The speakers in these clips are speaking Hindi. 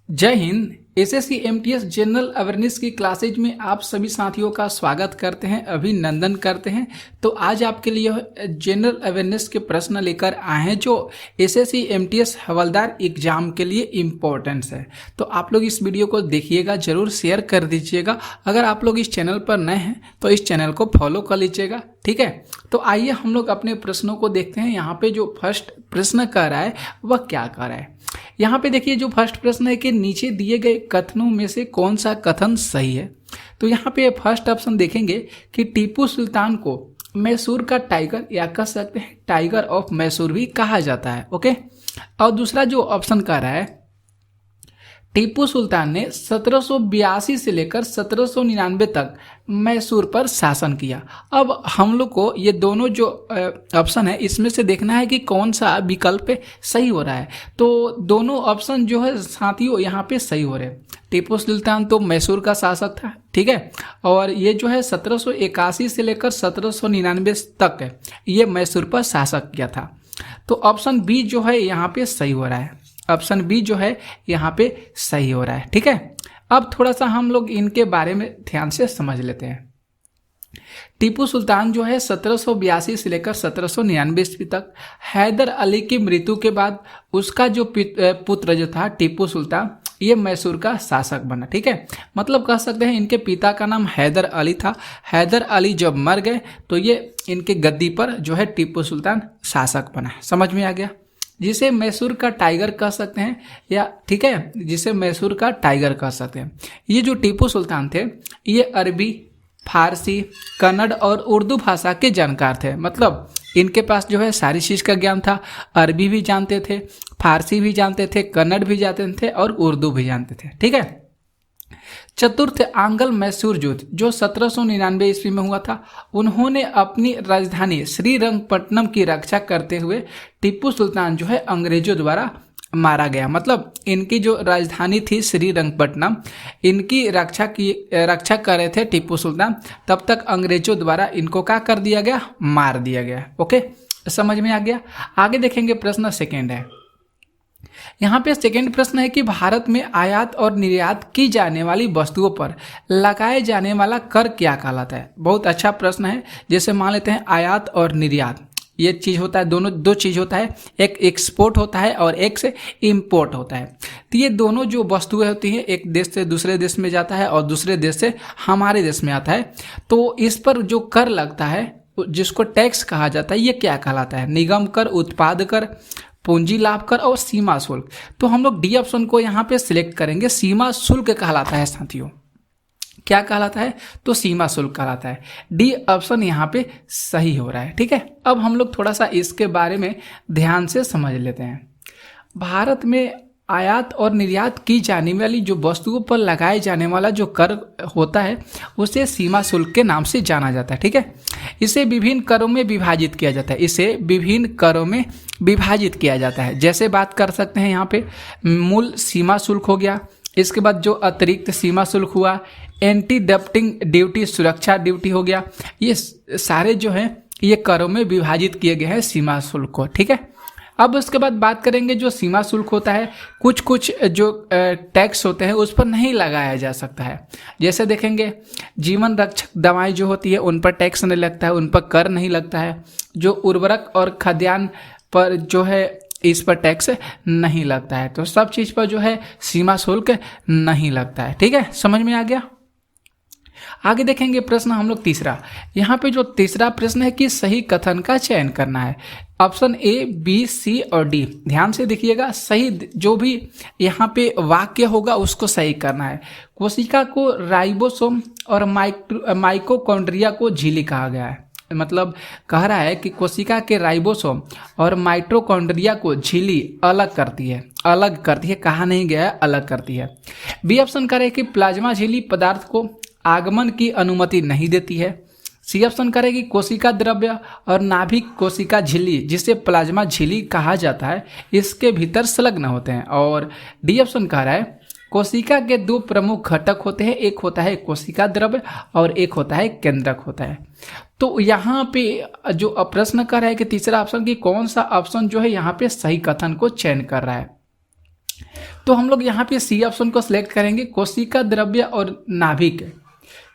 जय Hind. SSC MTS general awareness की क्लासेज में आप सभी साथियों का स्वागत करते हैं, अभिनंदन करते हैं। तो आज आपके लिए जनरल अवेयरनेस के प्रश्न लेकर आए हैं जो एसएससी एमटीएस हवलदार एग्जाम के लिए इम्पोर्टेंस है। तो आप लोग इस वीडियो को देखिएगा, जरूर शेयर कर दीजिएगा। अगर आप लोग इस चैनल पर नए हैं तो इस चैनल को फॉलो कर लीजिएगा, ठीक है। तो आइए हम लोग अपने प्रश्नों को देखते हैं। यहाँ पे जो फर्स्ट प्रश्न कर रहा है वह क्या कर रहा है। यहाँ पे देखिए, जो फर्स्ट प्रश्न है कि नीचे दिए गए कथनों में से कौन सा कथन सही है। तो यहाँ पे फर्स्ट ऑप्शन देखेंगे कि टीपू सुल्तान को मैसूर का टाइगर या कह सकते हैं टाइगर ऑफ मैसूर भी कहा जाता है, ओके। और दूसरा जो ऑप्शन कह रहा है, टीपू सुल्तान ने 1782 से लेकर 1799 तक मैसूर पर शासन किया। अब हम लोग को ये दोनों जो ऑप्शन है इसमें से देखना है कि कौन सा विकल्प सही हो रहा है। तो दोनों ऑप्शन जो है साथियों यहाँ पे सही हो रहे हैं। टीपू सुल्तान तो मैसूर का शासक था, ठीक है, और ये जो है 1781 से लेकर 1799 तक है, ये मैसूर पर शासक किया था। तो ऑप्शन बी जो है यहाँ पे सही हो रहा है। ऑप्शन बी जो है यहाँ पे सही हो रहा है, ठीक है। अब थोड़ा सा हम लोग इनके बारे में ध्यान से समझ लेते हैं। टीपू सुल्तान जो है 1782 से लेकर 1799 ईस्वी तक, हैदर अली की मृत्यु के बाद उसका जो पुत्र जो था टीपू सुल्तान, ये मैसूर का शासक बना, ठीक है। मतलब कह सकते हैं इनके पिता का नाम हैदर अली था। हैदर अली जब मर गए तो ये इनके गद्दी पर जो है टीपू सुल्तान शासक बना। समझ में आ गया, जिसे मैसूर का टाइगर कह सकते हैं, या ठीक है, जिसे मैसूर का टाइगर कह सकते हैं। ये जो टीपू सुल्तान थे ये अरबी, फारसी, कन्नड़ और उर्दू भाषा के जानकार थे। मतलब इनके पास जो है सारी चीज़ का ज्ञान था। अरबी भी जानते थे, फारसी भी जानते थे, कन्नड़ भी जानते थे और उर्दू भी जानते थे, ठीक है। चतुर्थ आंग्ल मैसूर युद्ध जो 1799 ईस्वी में हुआ था, उन्होंने अपनी राजधानी श्रीरंगपट्टनम की रक्षा करते हुए टीपू सुल्तान जो है अंग्रेजों द्वारा मारा गया। मतलब इनकी जो राजधानी थी श्रीरंगपट्टनम, इनकी रक्षा कर रहे थे टीपू सुल्तान, तब तक अंग्रेजों द्वारा इनको क्या कर दिया गया, मार दिया गया, ओके। समझ में आ गया। आगे देखेंगे, प्रश्न सेकेंड है। यहाँ पे सेकेंड प्रश्न है कि भारत में आयात और निर्यात की जाने वाली वस्तुओं पर लगाए जाने वाला कर क्या कहलाता है। बहुत अच्छा प्रश्न है। जैसे मान लेते हैं आयात और निर्यात, ये चीज़ होता है, दोनों दो चीज़ होता है, एक एक्सपोर्ट होता है और एक से इम्पोर्ट होता है। तो ये दोनों जो वस्तुएं होती हैं, एक देश से दूसरे देश में जाता है और दूसरे देश से हमारे देश में आता है, तो इस पर जो कर लगता है जिसको टैक्स कहा जाता है, ये क्या कहलाता है। निगम कर, उत्पाद कर, पूंजी लाभ कर और सीमा शुल्क। तो हम लोग डी ऑप्शन को यहाँ पे सिलेक्ट करेंगे। सीमा शुल्क कहलाता है साथियों। क्या कहलाता है, तो सीमा शुल्क कहलाता है। डी ऑप्शन यहाँ पे सही हो रहा है, ठीक है। अब हम लोग थोड़ा सा इसके बारे में ध्यान से समझ लेते हैं। भारत में आयात और निर्यात की जाने वाली जो वस्तुओं पर लगाए जाने वाला जो कर होता है उसे सीमा शुल्क के नाम से जाना जाता है, ठीक है। इसे विभिन्न करों में विभाजित किया जाता है। इसे विभिन्न करों में विभाजित किया जाता है। जैसे बात कर सकते हैं यहाँ पे मूल सीमा शुल्क हो गया, इसके बाद जो अतिरिक्त सीमा शुल्क हुआ, एंटी डंपिंग ड्यूटी, सुरक्षा ड्यूटी हो गया। ये सारे जो हैं ये करों में विभाजित किए गए हैं सीमा शुल्क को, ठीक है। अब उसके बाद बात करेंगे जो सीमा शुल्क होता है, कुछ कुछ जो टैक्स होते हैं उस पर नहीं लगाया जा सकता है। जैसे देखेंगे जीवन रक्षक दवाएं जो होती है उन पर टैक्स नहीं लगता है, उन पर कर नहीं लगता है। जो उर्वरक और खाद्यान्न पर जो है इस पर टैक्स नहीं लगता है। तो सब चीज़ पर जो है सीमा शुल्क नहीं लगता है, ठीक है। समझ में आ गया। आगे देखेंगे प्रश्न हम लोग तीसरा। यहाँ पे जो तीसरा प्रश्न है कि सही कथन का चयन करना है। ऑप्शन ए, बी, सी और डी। ध्यान से देखिएगा, सही जो भी यहाँ पे वाक्य होगा उसको सही करना है। कोशिका को राइबोसोम और माइटोकॉन्ड्रिया को झिल्ली कहा गया है। मतलब कह रहा है कि कोशिका के राइबोसोम और माइटोकॉन्ड्रिया को झिल्ली अलग करती है, कहा नहीं गया है, अलग करती है। बी ऑप्शन कह रहे कि प्लाज्मा झिल्ली पदार्थ को आगमन की अनुमति नहीं देती है। सी ऑप्शन करेगी कोशिका द्रव्य और नाभिक कोशिका झिल्ली, जिसे प्लाज्मा झिल्ली कहा जाता है, इसके भीतर संलग्न होते हैं। और डी ऑप्शन कह रहा है कोशिका के दो प्रमुख घटक होते हैं, एक होता है कोशिका द्रव्य और एक होता है केंद्रक होता है। तो यहाँ पे जो प्रश्न कर रहा है कि तीसरा ऑप्शन की कौन सा ऑप्शन जो है यहाँ पे सही कथन को चयन कर रहा है। तो हम लोग यहाँ पे सी ऑप्शन को सिलेक्ट करेंगे। कोशिका द्रव्य और नाभिक,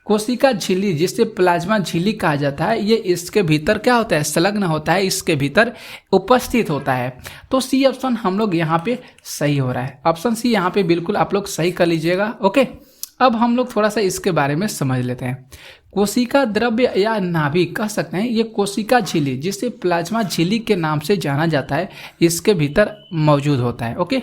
कोशिका झिल्ली जिसे प्लाज्मा झिल्ली कहा जाता है, ये इसके भीतर क्या होता है, संलग्न होता है, इसके भीतर उपस्थित होता है। तो सी ऑप्शन हम लोग यहाँ पे सही हो रहा है। ऑप्शन सी यहाँ पे बिल्कुल आप लोग सही कर लीजिएगा। ओके, अब हम लोग थोड़ा सा इसके बारे में समझ लेते हैं। कोशिका द्रव्य या नाभिक कह सकते हैं, ये कोशिका झिल्ली जिसे प्लाज्मा झिल्ली के नाम से जाना जाता है, इसके भीतर मौजूद होता है। ओके,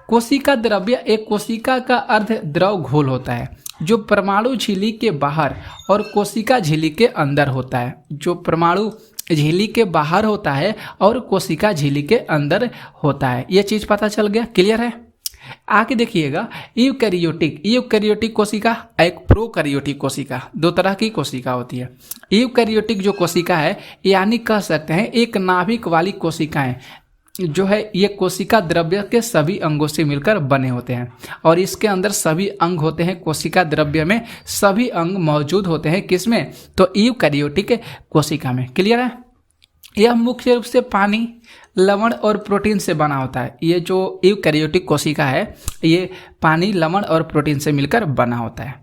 कोशिका द्रव्य एक कोशिका का अर्ध द्रव घोल होता है जो परमाणु झिल्ली के बाहर और कोशिका झिल्ली के अंदर होता है, जो परमाणु झिल्ली के बाहर होता है और कोशिका झिल्ली के अंदर होता है। ये चीज पता चल गया, क्लियर है। आगे देखिएगा, यूकैरियोटिक कोशिका, एक प्रोकैरियोटिक कोशिका, दो तरह की कोशिका होती है। यूकैरियोटिक जो कोशिका है, यानी कह सकते हैं एक नाभिक वाली कोशिकाएं जो है, ये कोशिका द्रव्य के सभी अंगों से मिलकर बने होते हैं और इसके अंदर सभी अंग होते हैं। कोशिका द्रव्य में सभी अंग मौजूद होते हैं, किसमें, तो यूकैरियोटिक कोशिका में। क्लियर है। यह मुख्य रूप से पानी, लवण और प्रोटीन से बना होता है। ये जो यूकैरियोटिक कोशिका है, ये पानी, लवण और प्रोटीन से मिलकर बना होता है।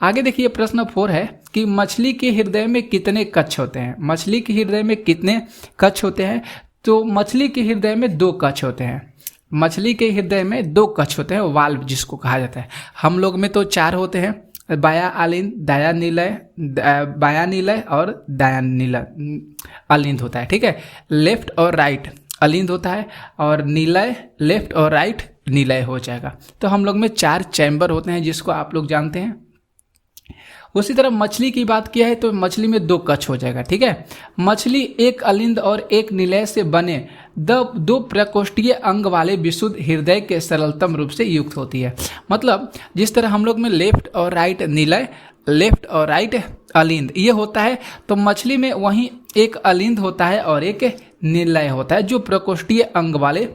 आगे देखिए, प्रश्न 4 है कि मछली के हृदय में कितने कक्ष होते हैं। मछली के हृदय में कितने कक्ष होते हैं, तो मछली के हृदय में 2 कक्ष होते हैं। मछली के हृदय में 2 कक्ष होते हैं, वाल्व जिसको कहा जाता है। हम लोग में तो 4 होते हैं, बाया अलिंद, दाया निलय, बाया निलय और दाया निलय अलिंद होता है। ठीक है, लेफ्ट और राइट अलिंद होता है और निलय लेफ्ट और राइट निलय हो जाएगा। तो हम लोग में 4 चैम्बर होते हैं, जिसको आप लोग जानते हैं। उसी तरह मछली की बात किया है तो मछली में 2 कक्ष हो जाएगा। ठीक है, मछली एक अलिंद और एक निलय से बने 2 प्रकोष्ठीय अंग वाले विशुद्ध हृदय के सरलतम रूप से युक्त होती है। मतलब जिस तरह हम लोग में लेफ्ट और राइट निलय, लेफ्ट और राइट अलिंद ये होता है, तो मछली में वहीं एक अलिंद होता है और एक निलय होता है, जो प्रकोष्ठीय अंग वाले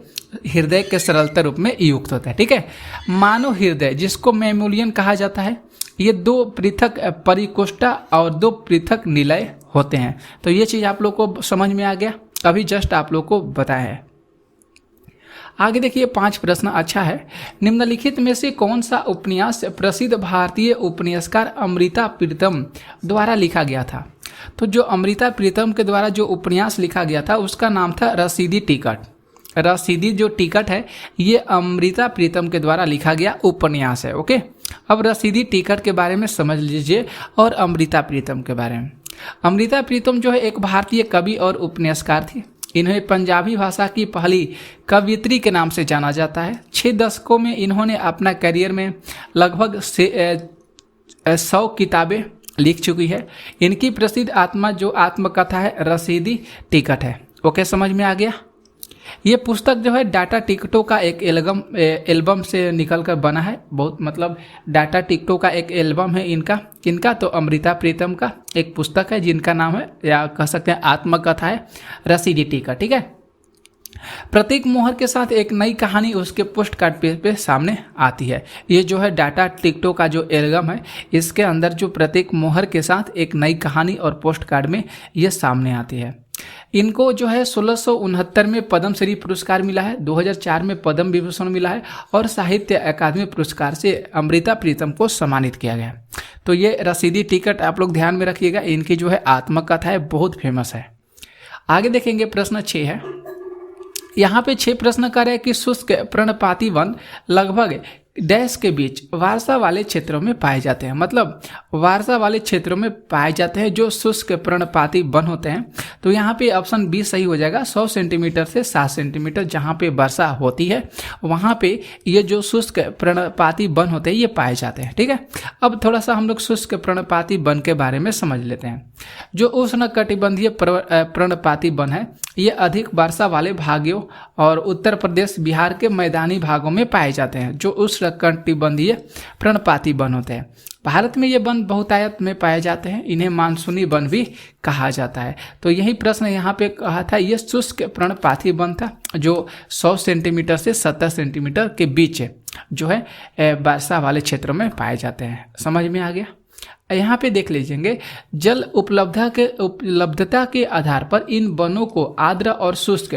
हृदय के सरलता रूप में युक्त होता है। ठीक है, मानव हृदय जिसको मैमोलियन कहा जाता है, ये 2 पृथक परिकोष्ठा और 2 पृथक निलय होते हैं। तो ये चीज आप लोग को समझ में आ गया, अभी जस्ट आप लोग को बताया है। आगे देखिए, 5 प्रश्न अच्छा है। निम्नलिखित में से कौन सा उपन्यास प्रसिद्ध भारतीय उपन्यासकार अमृता प्रीतम द्वारा लिखा गया था। तो जो अमृता प्रीतम के द्वारा जो उपन्यास लिखा गया था उसका नाम था रसीदी टिकट। रसीदी जो टिकट है, ये अमृता प्रीतम के द्वारा लिखा गया उपन्यास है। ओके, अब रसीदी टिकट के बारे में समझ लीजिए और अमृता प्रीतम के बारे में। अमृता प्रीतम जो है एक भारतीय कवि और उपन्यासकार थी। इन्हें पंजाबी भाषा की पहली कवयित्री के नाम से जाना जाता है। 6 दशकों में इन्होंने अपना करियर में लगभग 100 किताबें लिख चुकी है। इनकी प्रसिद्ध आत्मकथा है रसीदी टिकट है। ओके, समझ में आ गया। ये पुस्तक जो है डाटा टिकटों का एक एल्बम से निकलकर बना है। बहुत मतलब डाटा टिकटों का एक एल्बम है इनका तो अमृता प्रीतम का एक पुस्तक है जिनका नाम है, या कह सकते हैं आत्मकथा है, रसीदी टिकट। ठीक है, प्रत्येक मोहर के साथ एक नई कहानी उसके पोस्ट कार्ड पे सामने आती है। ये जो है डाटा टिकटों का जो एल्बम है, इसके अंदर जो प्रत्येक मोहर के साथ एक नई कहानी और पोस्ट कार्ड में ये सामने आती है। इनको जो है 1669 में पद्मश्री पुरस्कार मिला है, 2004 में पद्म विभूषण मिला है और साहित्य अकादमी पुरस्कार से अमृता प्रीतम को सम्मानित किया गया। तो ये रसीदी टिकट आप लोग ध्यान में रखिएगा, इनकी जो है आत्मकथा है, बहुत फेमस है। आगे देखेंगे, प्रश्न 6 है। यहाँ पे 6 प्रश्न कर रहे हैं कि शुष्क पर्णपाती वन लगभग डैश के बीच वर्षा वाले क्षेत्रों में पाए जाते हैं। मतलब वर्षा वाले क्षेत्रों में पाए जाते हैं जो शुष्क पर्णपाती वन होते हैं। तो यहाँ पे ऑप्शन बी सही हो जाएगा। 100 सेंटीमीटर से 7 सेंटीमीटर जहाँ पे वर्षा होती है वहाँ पे ये जो शुष्क पर्णपाती वन होते हैं ये पाए जाते हैं। ठीक है, अब थोड़ा सा हम लोग शुष्क पर्णपाती वन के बारे में समझ लेते हैं। जो उष्णकटिबंधीय पर्णपाती वन है ये अधिक वर्षा वाले भागों और उत्तर प्रदेश, बिहार के मैदानी भागों में पाए जाते हैं। जो उष्णकटिबंधीय पर्णपाती वन होते हैं, भारत में ये वन बहुतायत में पाए जाते हैं। इन्हें मानसूनी वन भी कहा जाता है। तो यही प्रश्न यहाँ पे कहा था, ये शुष्क पर्णपाती वन था जो 100 सेंटीमीटर से 70 सेंटीमीटर के बीच जो है वर्षा वाले क्षेत्रों में पाए जाते हैं। समझ में आ गया। यहाँ पे देख लीजिएंगे, जल उपलब्धता के आधार पर इन वनों को आर्द्र और शुष्क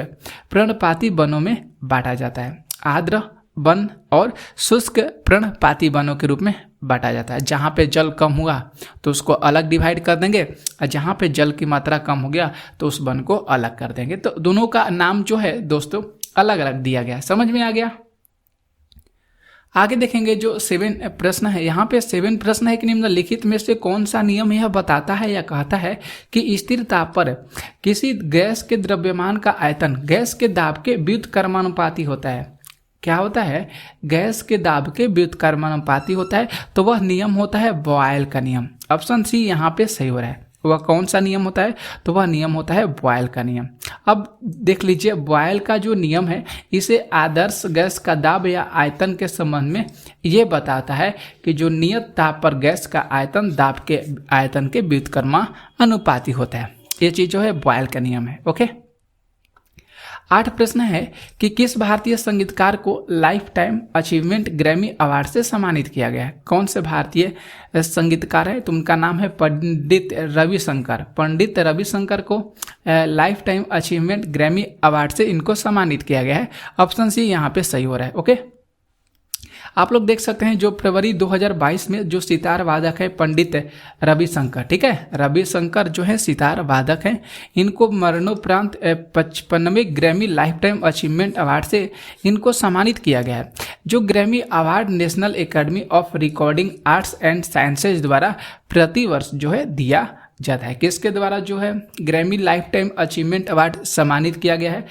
पर्णपाती वनों में बांटा जाता है। आर्द्र वन और शुष्क पर्णपाती वनों के रूप में बांटा जाता है। जहाँ पे जल कम हुआ तो उसको अलग डिवाइड कर देंगे, और जहाँ पे जल की मात्रा कम हो गया तो उस वन को अलग कर देंगे। तो दोनों का नाम जो है दोस्तों अलग अलग दिया गया है। समझ में आ गया। आगे देखेंगे जो 7 प्रश्न है, यहाँ पे 7 प्रश्न है कि निम्नलिखित में से कौन सा नियम यह बताता है या कहता है कि स्थिर ताप पर किसी गैस के द्रव्यमान का आयतन गैस के दाब के व्युत्क्रमानुपाती होता है। क्या होता है? गैस के दाब के व्युत्क्रमानुपाती होता है। तो वह नियम होता है बॉयल का नियम। ऑप्शन सी यहाँ पे सही हो रहा है। वह कौन सा नियम होता है? तो वह नियम होता है बॉयल का नियम। अब देख लीजिए, बॉयल का जो नियम है इसे आदर्श गैस का दाब या आयतन के संबंध में ये बताता है कि जो नियत ताप पर गैस का आयतन दाब के आयतन के व्युत्क्रमानुपाती होता है। ये चीज जो है बॉयल का नियम है। ओके। 8 प्रश्न है कि किस भारतीय संगीतकार को life time achievement Grammy award से सम्मानित किया गया है? कौन से भारतीय संगीतकार है? तो उनका नाम है पंडित रविशंकर। पंडित रविशंकर को life time achievement Grammy award से इनको सम्मानित किया गया है। ऑप्शन सी यहाँ पे सही हो रहा है। ओके। आप लोग देख सकते हैं जो फरवरी 2022 में जो सितार वादक है पंडित रविशंकर, ठीक है, रविशंकर जो है सितार वादक हैं, इनको मरणोपरांत 55वें Grammy lifetime achievement award से इनको सम्मानित किया गया है। जो Grammy award National Academy of Recording Arts and Sciences द्वारा प्रतिवर्ष जो है दिया जाता है। किसके द्वारा जो है Grammy lifetime achievement award सम्मानित किया गया है?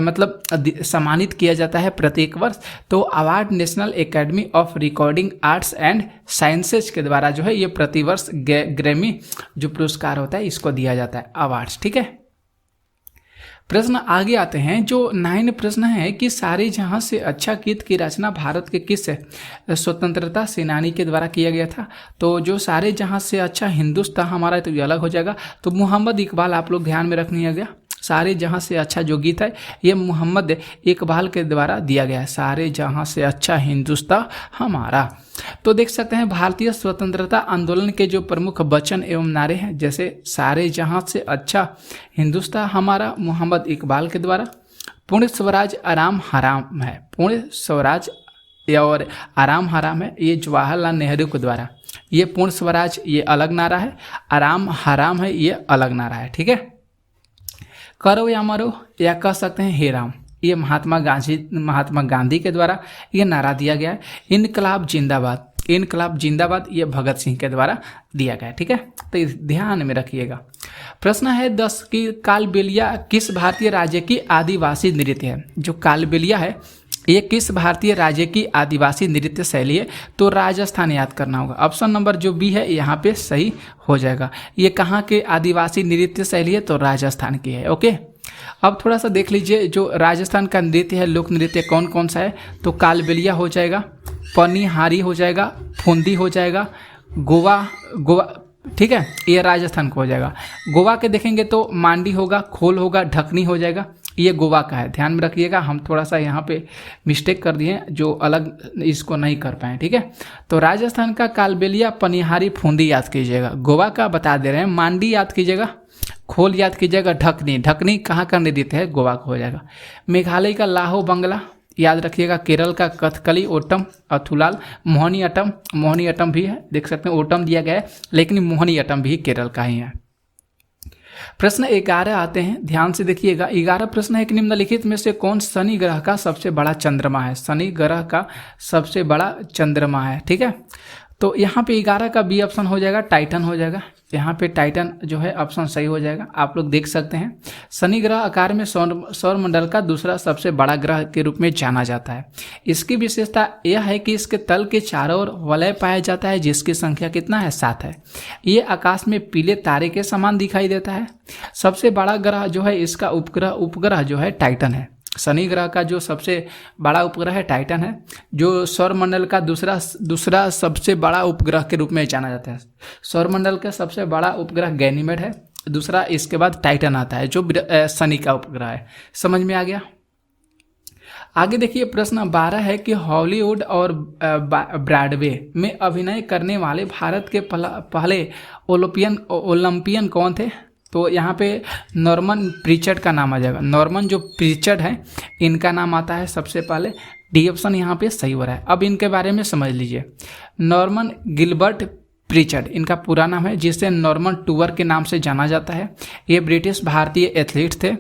मतलब सम्मानित किया जाता है प्रत्येक वर्ष। तो award National Academy of Recording Arts and sciences के द्वारा जो है ये प्रतिवर्ष ग्रैमी जो पुरस्कार होता है इसको दिया जाता है, अवार्ड्स। ठीक है। प्रश्न आगे आते हैं। जो 9 प्रश्न है कि सारे जहां से अच्छा गीत की रचना भारत के किस स्वतंत्रता सेनानी के द्वारा किया गया था? तो जो सारे जहां से अच्छा हिंदुस्तान हमारा, तो ये अलग हो जाएगा। तो मोहम्मद इकबाल आप लोग ध्यान में रखनी गया। सारे जहां से अच्छा जो गीत है ये मोहम्मद इकबाल के द्वारा दिया गया है। सारे जहां से अच्छा हिंदुस्तान हमारा। तो देख सकते हैं भारतीय स्वतंत्रता आंदोलन के जो प्रमुख वचन एवं नारे हैं, जैसे सारे जहां से अच्छा हिंदुस्तान हमारा मोहम्मद इकबाल के द्वारा, पूर्ण स्वराज आराम हराम है, पूर्ण स्वराज और आराम हराम है, ये जवाहरलाल नेहरू के द्वारा। ये पूर्ण स्वराज ये अलग नारा है, आराम हराम है ये अलग नारा है। ठीक है। करो या मरो या कह सकते हैं हे राम, ये महात्मा गांधी के द्वारा ये नारा दिया गया है। इनकलाब जिंदाबाद, इनकलाब जिंदाबाद ये भगत सिंह के द्वारा दिया गया है। ठीक है। तो ध्यान में रखिएगा। प्रश्न है 10 की कालबेलिया किस भारतीय राज्य की आदिवासी नृत्य है? जो कालबेलिया है ये किस भारतीय राज्य की आदिवासी नृत्य शैली है? तो राजस्थान याद करना होगा। ऑप्शन नंबर जो बी है यहाँ पे सही हो जाएगा। ये कहाँ के आदिवासी नृत्य शैली है? तो राजस्थान की है। ओके। अब थोड़ा सा देख लीजिए जो राजस्थान का नृत्य है, लोक नृत्य कौन कौन सा है? तो कालबेलिया हो जाएगा, पनिहारी हो जाएगा, फुंदी हो जाएगा, गोवा। ठीक है, ये राजस्थान को हो जाएगा। गोवा के देखेंगे तो मांडी होगा, खोल होगा, ढकनी हो जाएगा, ये गोवा का है। ध्यान में रखिएगा, हम थोड़ा सा यहाँ पे मिस्टेक कर दिए जो अलग इसको नहीं कर पाए। ठीक है। तो राजस्थान का कालबेलिया, पनिहारी, फुंदी याद कीजिएगा। गोवा का बता दे रहे हैं, मांडी याद कीजिएगा, खोल याद कीजिएगा, ढकनी, ढकनी कहाँ का नृत्य है? गोवा का हो जाएगा। मेघालय का लाहो बंगला याद रखिएगा, केरल का कथकली, ओटम, अथुलाल, मोहनी अटम, मोहनी अटम भी है, देख सकते हैं ओटम दिया गया है लेकिन मोहनी अटम भी केरल का ही है। प्रश्न 11 आते हैं, ध्यान से देखिएगा। 11 प्रश्न है कि निम्नलिखित में से कौन शनि ग्रह का सबसे बड़ा चंद्रमा है? शनि ग्रह का सबसे बड़ा चंद्रमा है। ठीक है। तो यहाँ पे 11 का बी ऑप्शन हो जाएगा, टाइटन हो जाएगा। यहाँ पे टाइटन जो है ऑप्शन सही हो जाएगा। आप लोग देख सकते हैं शनि ग्रह आकार में सौरमंडल का दूसरा सबसे बड़ा ग्रह के रूप में जाना जाता है। इसकी विशेषता यह है कि इसके तल के चारों ओर वलय पाया जाता है, जिसकी संख्या कितना है? 7 है। ये आकाश में पीले तारे के समान दिखाई देता है। सबसे बड़ा ग्रह जो है इसका उपग्रह जो है टाइटन है। शनि ग्रह का जो सबसे बड़ा उपग्रह है टाइटन है, जो सौरमंडल का दूसरा सबसे बड़ा उपग्रह के रूप में जाना जाता है। सौरमंडल का सबसे बड़ा उपग्रह गैनीमेड है, दूसरा इसके बाद टाइटन आता है जो शनि का उपग्रह है। समझ में आ गया। आगे देखिए प्रश्न 12 है कि हॉलीवुड और ब्रॉडवे में अभिनय करने वाले भारत के पहले ओलंपियन कौन थे? तो यहाँ पे नॉर्मन प्रीचर्ड का नाम आ जाएगा। नॉर्मन जो प्रीचर्ड है इनका नाम आता है सबसे पहले डी ऑप्शन यहाँ पे सही हो रहा है। अब इनके बारे में समझ लीजिए। नॉर्मन गिलबर्ट प्रीचर्ड इनका पूरा नाम है, जिसे नॉर्मन टूवर के नाम से जाना जाता है। ये ब्रिटिश भारतीय एथलीट थे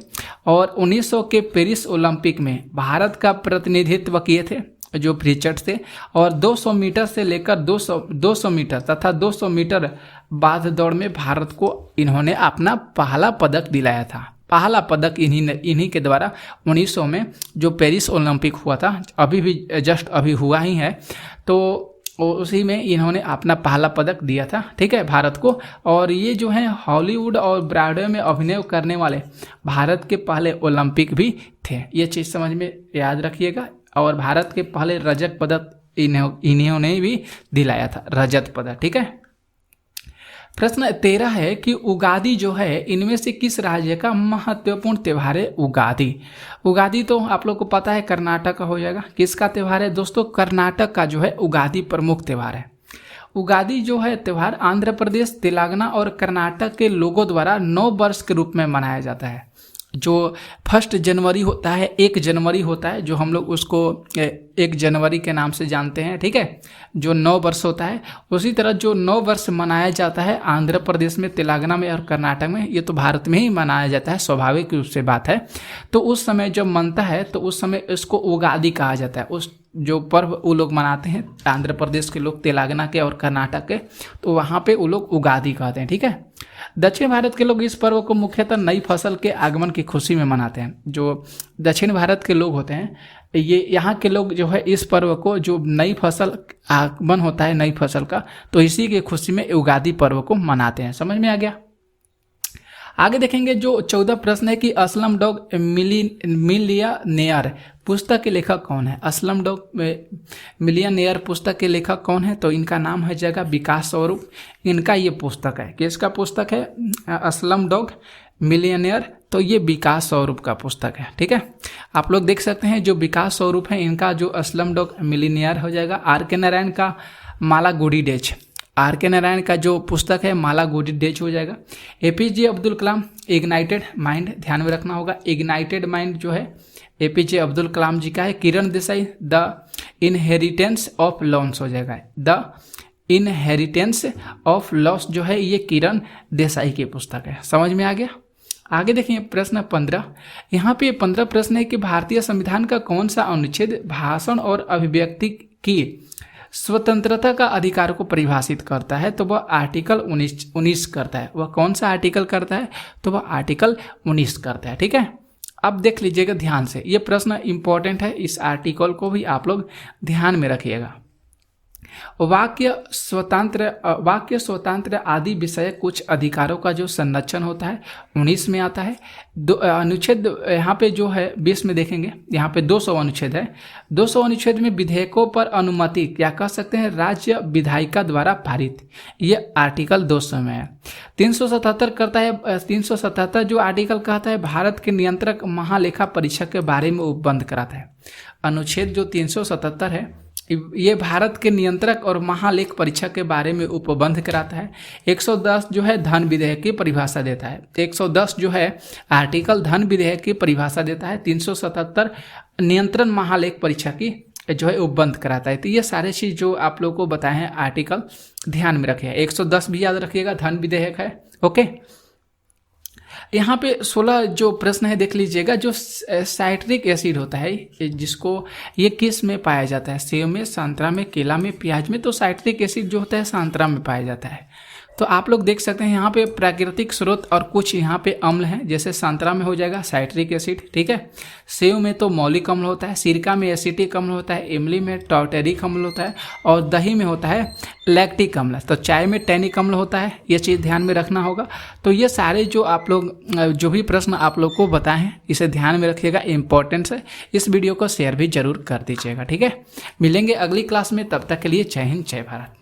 और 1900 के पेरिस ओलंपिक में भारत का प्रतिनिधित्व किए थे जो प्रीचर्ड थे। और 200 मीटर से लेकर 200 मीटर तथा 200 मीटर बाद दौड़ में भारत को इन्होंने अपना पहला पदक दिलाया था। पहला पदक इन्हीं के द्वारा 1900 में जो पेरिस ओलंपिक हुआ था, अभी भी जस्ट अभी हुआ ही है, तो उसी में इन्होंने अपना पहला पदक दिया था, ठीक है, भारत को। और ये जो है हॉलीवुड और ब्रॉडवे में अभिनय करने वाले भारत के पहले ओलंपिक भी थे। ये चीज़ समझ में याद रखिएगा। और भारत के पहले रजत पदक इन्होंने भी दिलाया था, रजत पदक, ठीक है। प्रश्न 13 है कि उगादी जो है इनमें से किस राज्य का महत्वपूर्ण त्यौहार है? उगादी। उगादी तो आप लोग को पता है कर्नाटक का हो जाएगा। किसका त्यौहार है दोस्तों? कर्नाटक का जो है उगादी प्रमुख त्यौहार है। उगादी जो है त्यौहार आंध्र प्रदेश, तेलंगाना और कर्नाटक के लोगों द्वारा नव वर्ष के रूप में मनाया जाता है। जो 1 जनवरी होता है, 1 जनवरी होता है, जो हम लोग उसको 1 जनवरी के नाम से जानते हैं, ठीक है, जो नव वर्ष होता है। उसी तरह जो नव वर्ष मनाया जाता है आंध्र प्रदेश में, तेलंगाना में और कर्नाटक में, ये तो भारत में ही मनाया जाता है, स्वाभाविक रूप से बात है। तो उस समय जब मनता है तो उस समय इसको उगादी कहा जाता है। उस जो पर्व वो लोग मनाते हैं आंध्र प्रदेश के लोग, तेलंगाना के और कर्नाटक के, तो वहाँ पे वो लोग उगादी कहते हैं, ठीक है। दक्षिण भारत के लोग इस पर्व को मुख्यतः नई फसल के आगमन की खुशी में मनाते हैं। जो दक्षिण भारत के लोग होते हैं, ये यहाँ के लोग जो है इस पर्व को, जो नई फसल आगमन होता है नई फसल का, तो इसी की खुशी में उगादी पर्व को मनाते हैं। समझ में आ गया? आगे देखेंगे जो 14 प्रश्न है कि स्लमडॉग मिलियनेयर पुस्तक के लेखक कौन है? स्लमडॉग मिलियनेयर पुस्तक के लेखक कौन है? तो इनका नाम है जगह विकास स्वरूप। इनका ये पुस्तक है, किसका पुस्तक है? स्लमडॉग मिलियनेयर, तो ये विकास स्वरूप का पुस्तक है, ठीक है। आप लोग देख सकते हैं जो विकास स्वरूप है इनका जो स्लमडॉग मिलियनेयर हो जाएगा। आर के नारायण का माला गुडी डेज, आर के नारायण का जो पुस्तक है माला गुडी डेज हो जाएगा। APJ Abdul Kalam ignited mind, ध्यान में रखना होगा, इग्नाइटेड माइंड जो है एपीजे अब्दुल कलाम जी का है। Kiran Desai The Inheritance of Loss हो जाएगा। द इनहेरिटेंस ऑफ लॉस जो है ये किरण देसाई की पुस्तक है। समझ में आ गया? आगे देखिए प्रश्न 15। यहाँ पे 15 प्रश्न है कि भारतीय संविधान का कौन सा अनुच्छेद भाषण और अभिव्यक्ति की स्वतंत्रता का अधिकार को परिभाषित करता है? तो वह आर्टिकल 19 करता है। वह कौन सा आर्टिकल करता है? तो वह आर्टिकल 19 करता है, ठीक है। अब देख लीजिएगा ध्यान से, ये प्रश्न इंपॉर्टेंट है, इस आर्टिकल को भी आप लोग ध्यान में रखिएगा। वाक्य स्वतंत्र आदि विषय कुछ अधिकारों का जो संरक्षण होता है 19 में आता है। अनुच्छेद यहाँ पे जो है 20 में देखेंगे, यहाँ पे 200 अनुच्छेद है। 200 अनुच्छेद में विधेयकों पर अनुमति क्या कह सकते हैं? राज्य विधायिका द्वारा पारित, ये आर्टिकल 200 में है। 377 करता है, 377 जो आर्टिकल कहता है भारत के नियंत्रक महालेखा परीक्षक के बारे में उपबंध कराता है। अनुच्छेद जो 377 है ये भारत के नियंत्रक और महालेख परीक्षक के बारे में उपबंध कराता है। 110 जो है धन विधेयक की परिभाषा देता है। 110 जो है आर्टिकल धन विधेयक की परिभाषा देता है। 377 नियंत्रण महालेख परीक्षा की जो है उपबंध कराता है। तो ये सारे चीज़ जो आप लोगों को बताए हैं आर्टिकल ध्यान में रखिए। 110 भी याद रखिएगा, धन विधेयक है, ओके। यहाँ पे 16 जो प्रश्न है देख लीजिएगा। जो साइट्रिक एसिड होता है जिसको ये किस में पाया जाता है? सेब में, संतरा में, केला में, प्याज में। तो साइट्रिक एसिड जो होता है संतरा में पाया जाता है। तो आप लोग देख सकते हैं यहाँ पे प्राकृतिक स्रोत और कुछ यहाँ पे अम्ल हैं, जैसे संतरा में हो जाएगा साइट्रिक एसिड, ठीक है। सेब में तो मौलिक अम्ल होता है, सिरका में एसिटिक अम्ल होता है, इमली में टार्टेरिक अम्ल होता है और दही में होता है लैक्टिक अम्ल। तो चाय में टैनिक अम्ल होता है, ये चीज़ ध्यान में रखना होगा। तो ये सारे जो आप लोग जो भी प्रश्न आप लोग को बताए हैं इसे ध्यान में रखिएगा, इंपॉर्टेंस है। इस वीडियो को शेयर भी जरूर कर दीजिएगा, ठीक है। मिलेंगे अगली क्लास में, तब तक के लिए जय हिंद, जय भारत।